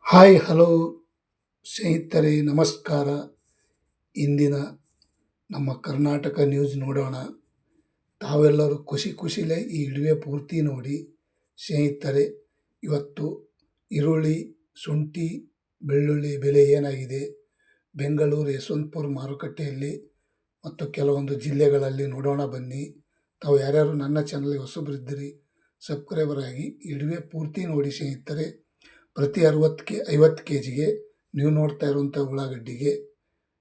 Hi hello ಸ್ನೇಹಿತರೆ ನಮಸ್ಕಾರ. ಇಂದಿನ ನಮ್ಮ ಕರ್ನಾಟಕ ನ್ಯೂಸ್ ನೋಡೋಣ. ತಾವೆಲ್ಲರೂ ಖುಷಿಲೇ ಈ ವಿಡಿಯೋ ಪೂರ್ತಿ ನೋಡಿ. ಸ್ನೇಹಿತರೆ, ಇವತ್ತು ಈರುಳ್ಳಿ, ಶುಂಠಿ, ಬೆಳ್ಳುಳ್ಳಿ ಬೆಲೆ ಏನಾಗಿದೆ, ಬೆಂಗಳೂರು ಯಶವಂತಪುರ ಮಾರುಕಟ್ಟೆಯಲ್ಲಿ ಮತ್ತು ಕೆಲವೊಂದು ಜಿಲ್ಲೆಗಳಲ್ಲಿ ನೋಡೋಣ ಬನ್ನಿ. ತಾವು ಯಾರ್ಯಾರು ನನ್ನ ಚಾನಲ್ಗೆ ಹೊಸಬರಿದ್ದೀರಿ ಸಬ್ಸ್ಕ್ರೈಬರ್ ಆಗಿ ಈ ವಿಡಿಯೋ ಪೂರ್ತಿ ನೋಡಿ ಸ್ನೇಹಿತರೆ. ಪ್ರತಿ 50 ಕೆ ಜಿಗೆ ನೀವು ನೋಡ್ತಾ ಇರುವಂಥ ಉಳ್ಳಾಗಡ್ಡಿಗೆ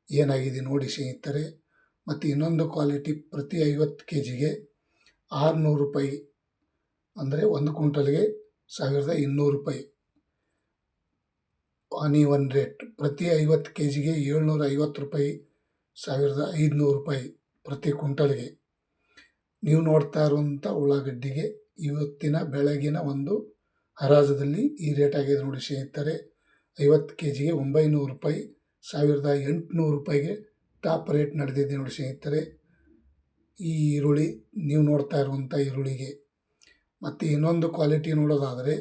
ಏನಾಗಿದೆ ನೋಡಿ ಸ್ನೇಹಿತರೆ. ಮತ್ತು ಇನ್ನೊಂದು ಕ್ವಾಲಿಟಿ ಪ್ರತಿ 50 ಕೆ ಜಿಗೆ 600 ರೂಪಾಯಿ, ಅಂದರೆ 1 ಕ್ವಿಂಟಲ್ಗೆ 1200 ರೂಪಾಯಿ ಆನಿವನ್ ರೇಟ್. ಪ್ರತಿ 50 ಕೆ ಜಿಗೆ 750 ರೂಪಾಯಿ, 1500 ರೂಪಾಯಿ ಪ್ರತಿ ಕ್ವಿಂಟಲ್ಗೆ. ನೀವು ನೋಡ್ತಾ ಇರುವಂಥ ಉಳ್ಳಾಗಡ್ಡಿಗೆ ಇವತ್ತಿನ ಬೆಳಗಿನ ಒಂದು ಹರಾಜದಲ್ಲಿ ಈ ರೇಟ್ ಆಗಿದೆ ನೋಡಿ ಸ್ನೇಹಿತರೆ. 50 ಕೆ ಜಿಗೆ 900 ರೂಪಾಯಿ, 1800 ರೂಪಾಯಿಗೆ ಟಾಪ್ ರೇಟ್ ನಡೆದಿದೆ ನೋಡಿ ಸ್ನೇಹಿತರೆ. ಈ ಈರುಳ್ಳಿ ನೀವು ನೋಡ್ತಾ ಇರುವಂಥ ಈರುಳ್ಳಿಗೆ. ಮತ್ತು ಇನ್ನೊಂದು ಕ್ವಾಲಿಟಿ ನೋಡೋದಾದರೆ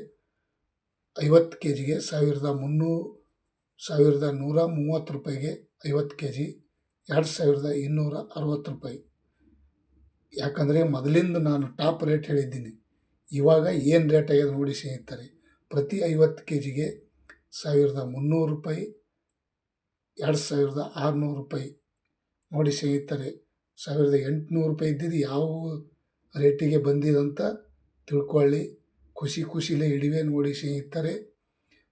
50 ಕೆ ಜಿಗೆ 1130 ರೂಪಾಯಿಗೆ 50 ಕೆ ಜಿ, 2260 ರೂಪಾಯಿ. ಯಾಕಂದರೆ ಮೊದಲಿಂದ ನಾನು ಟಾಪ್ ರೇಟ್ ಹೇಳಿದ್ದೀನಿ. ಇವಾಗ ಏನು ರೇಟ್ ಆಗಿದೆ ನೋಡಿ ಸ್ನೇಹಿತರೆ. ಪ್ರತಿ 50 ಕೆ ಜಿಗೆ 1300 ರೂಪಾಯಿ, 2600 ರೂಪಾಯಿ ನೋಡಿ ಸ್ನೇಹಿತರೆ. 1800 ರೂಪಾಯಿ ಇದ್ದಿದ್ದು ಯಾವ ರೇಟಿಗೆ ಬಂದಿದಂತ ತಿಳ್ಕೊಳ್ಳಿ. ಖುಷಿಲೇ ಇಡಿವೆ ನೋಡಿ ಸ್ನೇಹಿತರೆ.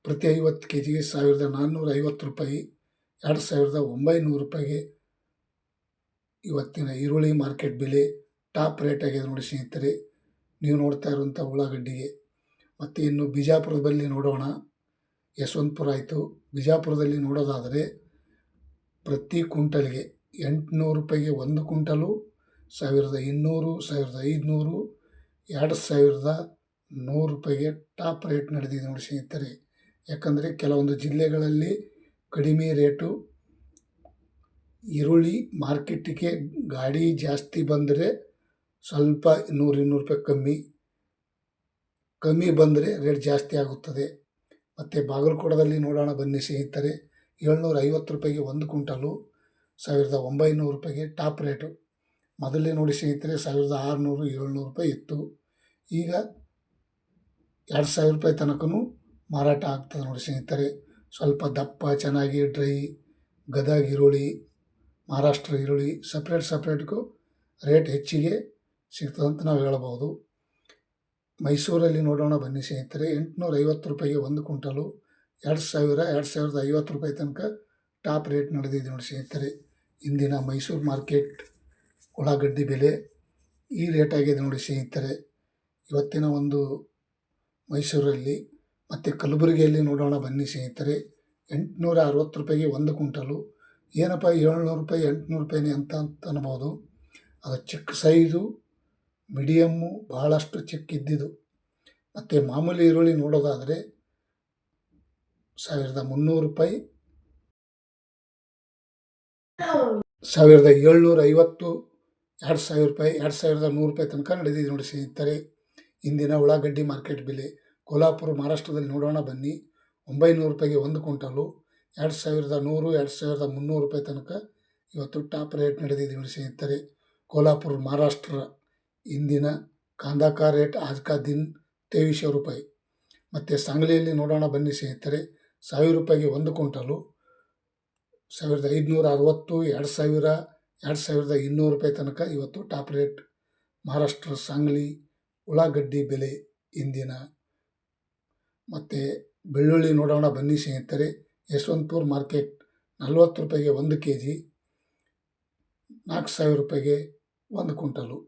ಪ್ರತಿ 50 ಕೆ ಜಿಗೆ 1450 ರೂಪಾಯಿ, 2900 ರೂಪಾಯಿಗೆ ಇವತ್ತಿನ ಈರುಳ್ಳಿ ಮಾರ್ಕೆಟ್ ಬೆಲೆ ಟಾಪ್ ರೇಟ್ ಆಗಿದೆ ನೋಡಿ ಸ್ನೇಹಿತರೆ. ನೀವು ನೋಡ್ತಾ ಇರುವಂಥ ಉಳ್ಳಾಗಡ್ಡಿಗೆ. ಮತ್ತು ಇನ್ನು ಬಿಜಾಪುರದಲ್ಲಿ ನೋಡೋಣ. ಯಶವಂತಪುರ ಆಯಿತು. ಬಿಜಾಪುರದಲ್ಲಿ ನೋಡೋದಾದರೆ ಪ್ರತಿ ಕ್ವಿಂಟಲ್ಗೆ 800 ರೂಪಾಯಿಗೆ 1 ಕ್ವಿಂಟಲು, 1200, 1500, 2100 ರೂಪಾಯಿಗೆ ಟಾಪ್ ರೇಟ್ ನಡೆದಿದೆ ನೋಡಿ ಸ್ನೇಹಿತರೆ. ಯಾಕಂದರೆ ಕೆಲವೊಂದು ಜಿಲ್ಲೆಗಳಲ್ಲಿ ಕಡಿಮೆ ರೇಟು. ಈರುಳ್ಳಿ ಮಾರ್ಕೆಟಿಗೆ ಗಾಡಿ ಜಾಸ್ತಿ ಬಂದರೆ ಸ್ವಲ್ಪ 100-200 ರೂಪಾಯಿ ಕಮ್ಮಿ ಬಂದರೆ ರೇಟ್ ಜಾಸ್ತಿ ಆಗುತ್ತದೆ. ಮತ್ತು ಬಾಗಲಕೋಟದಲ್ಲಿ ನೋಡೋಣ ಬನ್ನಿ ಸ್ನೇಹಿತರೆ. 750 ರೂಪಾಯಿಗೆ 1 ಕ್ವಿಂಟಲು, 1900 ರೂಪಾಯಿಗೆ ಟಾಪ್ ರೇಟು. ಮೊದಲೇ ನೋಡಿ ಸ್ನೇಹಿತರೆ 1600, 700 ರೂಪಾಯಿ ಇತ್ತು. ಈಗ 2000 ರೂಪಾಯಿ ತನಕನೂ ಮಾರಾಟ ಆಗ್ತದೆ ನೋಡಿ ಸ್ನೇಹಿತರೆ. ಸ್ವಲ್ಪ ದಪ್ಪ ಚೆನ್ನಾಗಿ ಡ್ರೈ ಗದಗ ಈರುಳ್ಳಿ, ಮಹಾರಾಷ್ಟ್ರ ಈರುಳ್ಳಿ ಸಪ್ರೇಟ್ಗೂ ರೇಟ್ ಹೆಚ್ಚಿಗೆ ಸಿಗ್ತದಂತ ನಾವು ಹೇಳ್ಬೋದು. ಮೈಸೂರಲ್ಲಿ ನೋಡೋಣ ಬನ್ನಿ ಸ್ನೇಹಿತರೆ. 850 ರೂಪಾಯಿಗೆ 1 ಕ್ವಿಂಟಲು, 2050 ರೂಪಾಯಿ ತನಕ ಟಾಪ್ ರೇಟ್ ನಡೆದಿದೆ ನೋಡಿ ಸ್ನೇಹಿತರೆ. ಇಂದಿನ ಮೈಸೂರು ಮಾರ್ಕೆಟ್ ಉಳ್ಳಾಗಡ್ಡಿ ಬೆಲೆ ಈ ರೇಟ್ ಆಗಿದೆ ನೋಡಿ ಸ್ನೇಹಿತರೆ ಇವತ್ತಿನ ಒಂದು ಮೈಸೂರಲ್ಲಿ. ಮತ್ತು ಕಲಬುರಗಿಯಲ್ಲಿ ನೋಡೋಣ ಬನ್ನಿ ಸ್ನೇಹಿತರೆ. 860 ರೂಪಾಯಿಗೆ 1 ಕ್ವಿಂಟಲು. ಏನಪ್ಪ 700 ರೂಪಾಯಿ 800 ರೂಪಾಯಿನೇ ಅಂತ ಅನ್ಬೋದು. ಅದು ಚಿಕ್ಕ ಸೈಜು, ಮೀಡಿಯಮ್ಮು, ಬಹಳಷ್ಟು ಚಿಕ್ಕಿದ್ದಿದ್ದು. ಮತ್ತು ಮಾಮೂಲಿ ಈರುಳ್ಳಿ ನೋಡೋದಾದರೆ 1300 ರೂಪಾಯಿ, 1750, 2000 ರೂಪಾಯಿ, 2100 ರೂಪಾಯಿ ತನಕ ನಡೆದಿದೆ ನೋಡಿ ಸ್ನೇಹಿತರೆ ಇಂದಿನ ಉಳ್ಳಾಗಡ್ಡಿ ಮಾರ್ಕೆಟ್ ಬೆಲೆ. ಕೋಲ್ಹಾಪುರ ಮಹಾರಾಷ್ಟ್ರದಲ್ಲಿ ನೋಡೋಣ ಬನ್ನಿ. 900 ರೂಪಾಯಿಗೆ 1 ಕ್ವಿಂಟಲು, 2100, 2300 ರೂಪಾಯಿ ತನಕ ಇವತ್ತು ಟಾಪ್ ರೇಟ್ ನಡೆದಿದೆ ನೋಡಿ ಸ್ನೇಹಿತರೆ. ಕೋಲ್ಹಾಪುರ ಮಹಾರಾಷ್ಟ್ರ ಇಂದಿನ ಕಾಂದಾ ಕಾ ರೇಟ್ ಆಜ್ ಕಾ ದಿನ್ 2300 ರೂಪಾಯಿ. ಮತ್ತು ಸಾಂಗ್ಲಿಯಲ್ಲಿ ನೋಡೋಣ ಬನ್ನಿ ಸ್ನೇಹಿತರೆ. 1000 ರೂಪಾಯಿಗೆ 1 ಕ್ವಿಂಟಲು, 1560, 2000, 2200 ರೂಪಾಯಿ ತನಕ ಇವತ್ತು ಟಾಪ್ ರೇಟ್ ಮಹಾರಾಷ್ಟ್ರ ಸಾಂಗ್ಲಿ ಉಳ್ಳಾಗಡ್ಡಿ ಬೆಲೆ ಇಂದಿನ. ಮತ್ತು ಬೆಳ್ಳುಳ್ಳಿ ನೋಡೋಣ ಬನ್ನಿ ಸ್ನೇಹಿತರೆ. ಯಶವಂತಪುರ ಮಾರ್ಕೆಟ್ 40 ರೂಪಾಯಿಗೆ 1 ಕೆ ಜಿ, 4000 ರೂಪಾಯಿಗೆ 1 ಕ್ವಿಂಟಲು.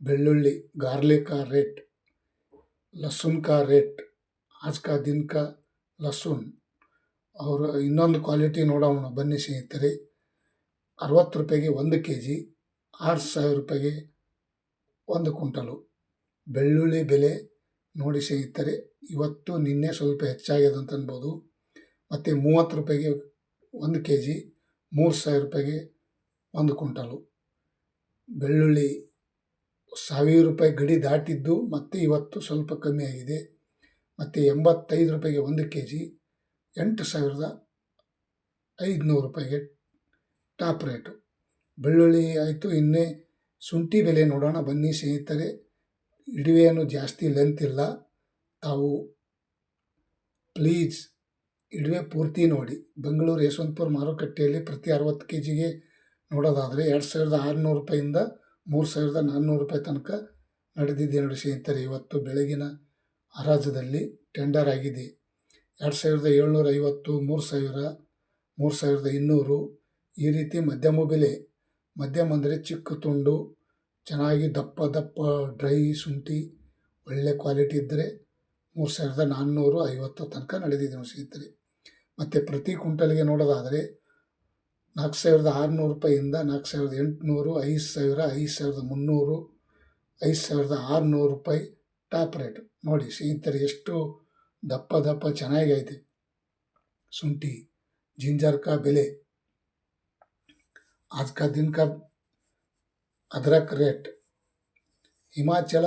ಬೆಳ್ಳುಳ್ಳಿ गार्लिक का रेट, लहसुन का रेट, आज का दिन का लहसुन. और ಇನ್ನೊಂದು ಕ್ವಾಲಿಟಿ ನೋಡೋಣ ಬನ್ನಿ ಸ್ನೇಹಿತರೆ. 60 ರೂಪಾಯಿಗೆ 1 ಕೆ ಜಿ, 6000 ರೂಪಾಯಿಗೆ 1 ಕ್ವಿಂಟಲು. ಬೆಳ್ಳುಳ್ಳಿ ಬೆಲೆ ನೋಡಿ ಸ್ನೇಹಿತರೆ ಇವತ್ತು ನಿನ್ನೆ ಸ್ವಲ್ಪ ಹೆಚ್ಚಾಗಿದೆ ಅಂತ ಅನ್ಬೋದು. ಮತ್ತು 30 ರೂಪಾಯಿಗೆ 1 ಕೆ ಜಿ, 3000 ರೂಪಾಯಿಗೆ 1 ಕ್ವಿಂಟಲು. ಬೆಳ್ಳುಳ್ಳಿ 1000 ರೂಪಾಯಿ ಗಡಿ ದಾಟಿದ್ದು ಮತ್ತು ಇವತ್ತು ಸ್ವಲ್ಪ ಕಮ್ಮಿ ಆಗಿದೆ. ಮತ್ತು 85 ರೂಪಾಯಿಗೆ 1 ಕೆ ಜಿ, 8,500 ರೂಪಾಯಿಗೆ ಟಾಪ್ ರೇಟು. ಬೆಳ್ಳುಳ್ಳಿ ಆಯಿತು. ಇನ್ನೇ ಶುಂಠಿ ಬೆಲೆ ನೋಡೋಣ ಬನ್ನಿ ಸ್ನೇಹಿತರೆ. ಇಡುವೆಯನ್ನು ಜಾಸ್ತಿ ಲೆಂತ್ ಇಲ್ಲ, ತಾವು ಪ್ಲೀಸ್ ಇಡುವೆ ಪೂರ್ತಿ ನೋಡಿ. ಬೆಂಗಳೂರು ಯಶವಂತಪುರ ಮಾರುಕಟ್ಟೆಯಲ್ಲಿ ಪ್ರತಿ 60 kgಗೆ ನೋಡೋದಾದರೆ 2,600 ರೂಪಾಯಿಂದ 3,400 ರೂಪಾಯಿ ತನಕ ನಡೆದಿದೆ ನೋಡಿ ಸ್ನೇಹಿತರೆ. ಇವತ್ತು ಬೆಳಗಿನ ಹರಾಜದಲ್ಲಿ ಟೆಂಡರ್ ಆಗಿದೆ 2,750, 3,000, 3,200 ಈ ರೀತಿ ಮಧ್ಯಮ ಬೆಲೆ. ಮಧ್ಯಮ ಅಂದರೆ ಚಿಕ್ಕ ತುಂಡು, ಚೆನ್ನಾಗಿ ದಪ್ಪ ಡ್ರೈ ಶುಂಠಿ ಒಳ್ಳೆ ಕ್ವಾಲಿಟಿ ಇದ್ದರೆ 3,450 ತನಕ ನಡೆದಿದೆ ನೋಡಿ ಸ್ನೇಹಿತರೆ. ಮತ್ತು ಪ್ರತಿ ಕ್ವಿಂಟಲ್ಗೆ ನೋಡೋದಾದರೆ 4,600 ರೂಪಾಯಿಂದ 4,800, 5,000, 5,300, 5,600 ರೂಪಾಯಿ ಟಾಪ್ ರೇಟ್ ನೋಡಿ ಸ್ನೇಹಿತರೆ. ಎಷ್ಟು ದಪ್ಪ ಚೆನ್ನಾಗೈತೆ ಶುಂಠಿ. जिंजर का बेले आज का दिन का ಅದ್ರಕ್ ರೇಟ್ ಹಿಮಾಚಲ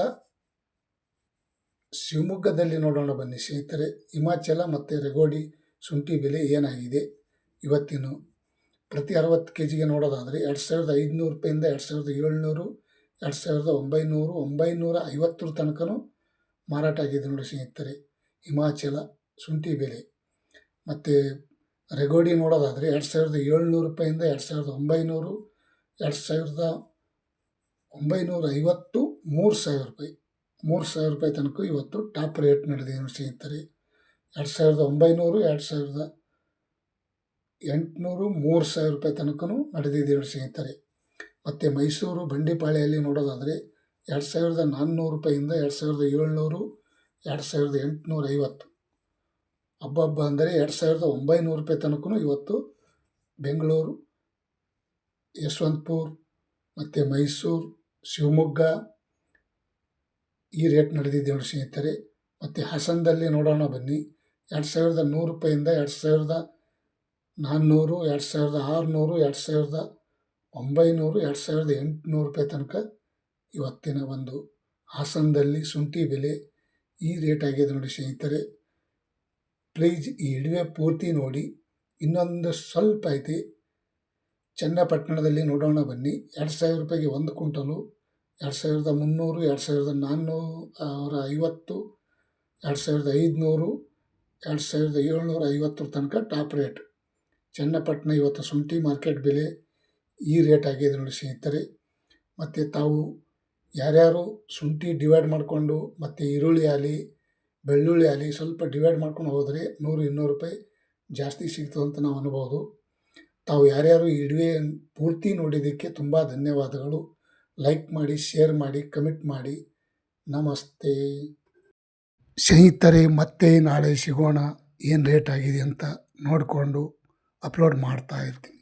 ಶಿವಮೊಗ್ಗದಲ್ಲಿ ನೋಡೋಣ ಬನ್ನಿ ಸ್ನೇಹಿತರೆ. ಹಿಮಾಚಲ ಮತ್ತು ರೆಗೋಡಿ ಶುಂಠಿ ಬೆಲೆ ಏನಾಗಿದೆ ಇವತ್ತಿನ ಪ್ರತಿ 60 kgಗೆ ನೋಡೋದಾದರೆ 2,500 ರೂಪಾಯಿಂದ 2,700, 2,900, 950 ತನಕನೂ ಮಾರಾಟ ಆಗಿದೆ ನೋಡಿ ಸ್ನೇಹಿತರೆ ಹಿಮಾಚಲ ಶುಂಠಿ ಬೆಲೆ. ಮತ್ತು ರೆಗೋಡಿ ನೋಡೋದಾದರೆ 2,700 ರೂಪಾಯಿಂದ 2,900, 2,950, 3,000 ರೂಪಾಯಿ. 3,000 ರೂಪಾಯಿ ತನಕ ಇವತ್ತು ಟಾಪ್ ರೇಟ್ ನಡೆದಿದೆ ಸ್ನೇಹಿತರೆ. 2,900, 2,800, 3,000 ರೂಪಾಯಿ ತನಕನೂ ನಡೆದಿದೆ ಸ್ನೇಹಿತರೆ. ಮತ್ತು ಮೈಸೂರು ಬಂಡಿಪಾಳ್ಯಲ್ಲಿ ನೋಡೋದಾದರೆ 2,400 ರೂಪಾಯಿಂದ 2,700, 2,850 ಹಬ್ಬ ಅಂದರೆ 2,900 ರೂಪಾಯಿ ತನಕನೂ ಇವತ್ತು ಬೆಂಗಳೂರು, ಯಶವಂತಪುರ ಮತ್ತು ಮೈಸೂರು, ಶಿವಮೊಗ್ಗ ಈ ರೇಟ್ ನಡೆದಿದೆ ನೋಡಿ ಸ್ನೇಹಿತರೆ. ಮತ್ತು ಹಾಸನದಲ್ಲಿ ನೋಡೋಣ ಬನ್ನಿ 2,100 ರೂಪಾಯಿಂದ 2,400, 2,600, 2,900, 2,800 ರೂಪಾಯಿ ತನಕ ಇವತ್ತಿನ ಒಂದು ಹಾಸನದಲ್ಲಿ ಶುಂಠಿ ಬೆಲೆ ಈ ರೇಟ್ ಆಗಿದೆ ನೋಡಿ ಸ್ನೇಹಿತರೆ. ಪ್ಲೀಸ್ ಈ ಇಡುವೆ ಪೂರ್ತಿ ನೋಡಿ. ಇನ್ನೊಂದು ಸ್ವಲ್ಪ ಐತಿ ಚನ್ನಪಟ್ಟಣದಲ್ಲಿ ನೋಡೋಣ ಬನ್ನಿ. 2,000 ರೂಪಾಯಿಗೆ 1 ಕ್ವಿಂಟಲು, 2,300, 2,450, 2,500, 2,750 ತನಕ ಟಾಪ್ ರೇಟ್ ಚನ್ನಪಟ್ಟಣ ಇವತ್ತು ಶುಂಠಿ ಮಾರ್ಕೆಟ್ ಬೆಲೆ ಈ ರೇಟ್ ಆಗಿದೆ ನೋಡಿ ಸ್ನೇಹಿತರೆ. ಮತ್ತು ತಾವು ಯಾರ್ಯಾರು ಶುಂಠಿ ಡಿವೈಡ್ ಮಾಡಿಕೊಂಡು ಮತ್ತು ಈರುಳ್ಳಿ ಆಗಲಿ ಬೆಳ್ಳುಳ್ಳಿ ಆಗಲಿ ಸ್ವಲ್ಪ ಡಿವೈಡ್ ಮಾಡ್ಕೊಂಡು ಹೋದರೆ 100-200 ರೂಪಾಯಿ ಜಾಸ್ತಿ ಸಿಗ್ತದಂತ ನಾವು ಅನ್ಬೋದು. ತಾವು ಯಾರ್ಯಾರು ಈ ಇಡುವೆ ಪೂರ್ತಿ ನೋಡಿದ್ದಕ್ಕೆ ತುಂಬ ಧನ್ಯವಾದಗಳು. ಲೈಕ್ ಮಾಡಿ, ಶೇರ್ ಮಾಡಿ, ಕಮೆಂಟ್ ಮಾಡಿ. ನಮಸ್ತೆ ಸ್ನೇಹಿತರೆ. ಮತ್ತೆ ನಾಳೆ ಸಿಗೋಣ. ಏನು ರೇಟ್ ಆಗಿದೆ ಅಂತ ನೋಡಿಕೊಂಡು ಅಪ್ಲೋಡ್ ಮಾಡ್ತಾ ಇರ್ತೀನಿ.